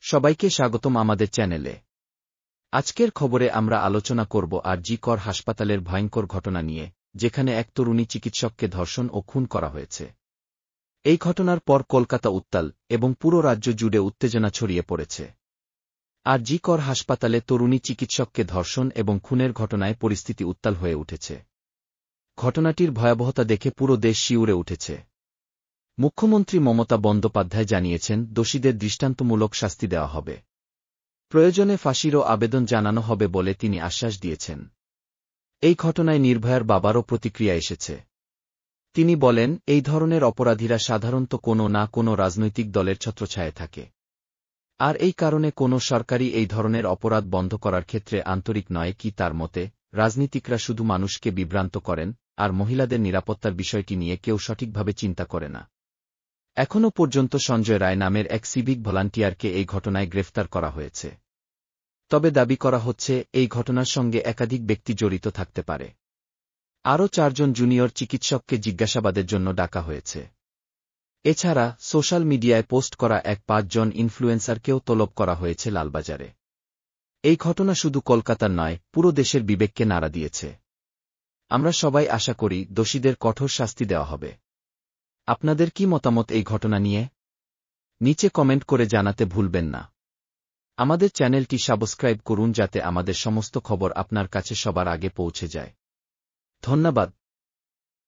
সবাইকে স্বাগতম আমাদের চ্যানেলে। আজকের খবরে আমরা আলোচনা করব আর.জি. কর হাসপাতালের ভয়ঙ্কর ঘটনা নিয়ে, যেখানে এক তরুণী চিকিৎসককে ধর্ষণ ও খুন করা হয়েছে। এই ঘটনার পর কলকাতা উত্তাল এবং পুরো রাজ্য জুড়ে উত্তেজনা ছড়িয়ে পড়েছে। আর.জি. কর হাসপাতালে তরুণী চিকিৎসককে ধর্ষণ এবং খুনের ঘটনায় পরিস্থিতি উত্তাল হয়ে উঠেছে। ঘটনাটির ভয়াবহতা দেখে পুরো দেশ শিউরে উঠেছে। মুখ্যমন্ত্রী মমতা বন্দ্যোপাধ্যায় জানিয়েছেন, দোষীদের দৃষ্টান্তমূলক শাস্তি দেওয়া হবে। প্রয়োজনে ফাঁসিরও আবেদন জানানো হবে বলে তিনি আশ্বাস দিয়েছেন। এই ঘটনায় নির্ভয়ার বাবারও প্রতিক্রিয়া এসেছে। তিনি বলেন, এই ধরনের অপরাধীরা সাধারণত কোনো না কোনো রাজনৈতিক দলের ছত্রছায়ায় থাকে। আর এই কারণে কোনো সরকারই এই ধরনের অপরাধ বন্ধ করার ক্ষেত্রে আন্তরিক নয়। কি তার মতে, রাজনীতিকরা শুধু মানুষকে বিভ্রান্ত করেন, আর মহিলাদের নিরাপত্তার বিষয়টি নিয়ে কেউ সঠিকভাবে চিন্তা করে না। এখনও পর্যন্ত সঞ্জয় রায় নামের এক সিভিক ভলান্টিয়ারকে এই ঘটনায় গ্রেফতার করা হয়েছে। তবে দাবি করা হচ্ছে, এই ঘটনার সঙ্গে একাধিক ব্যক্তি জড়িত থাকতে পারে। আরও 4 জন জুনিয়র চিকিৎসককে জিজ্ঞাসাবাদের জন্য ডাকা হয়েছে। এছাড়া সোশ্যাল মিডিয়ায় পোস্ট করা এক 5 জন ইনফ্লুয়েন্সারকেও তলব করা হয়েছে লালবাজারে। এই ঘটনা শুধু কলকাতার নয়, পুরো দেশের বিবেককে নাড়া দিয়েছে। আমরা সবাই আশা করি দোষীদের কঠোর শাস্তি দেওয়া হবে। আপনাদের কি মতামত এই ঘটনা নিয়ে? নিচে কমেন্ট করে জানাতে ভুলবেন না। আমাদের চ্যানেলটি সাবস্ক্রাইব করুন যাতে আমাদের সমস্ত খবর আপনার কাছে সবার আগে পৌঁছে যায়। ধন্যবাদ।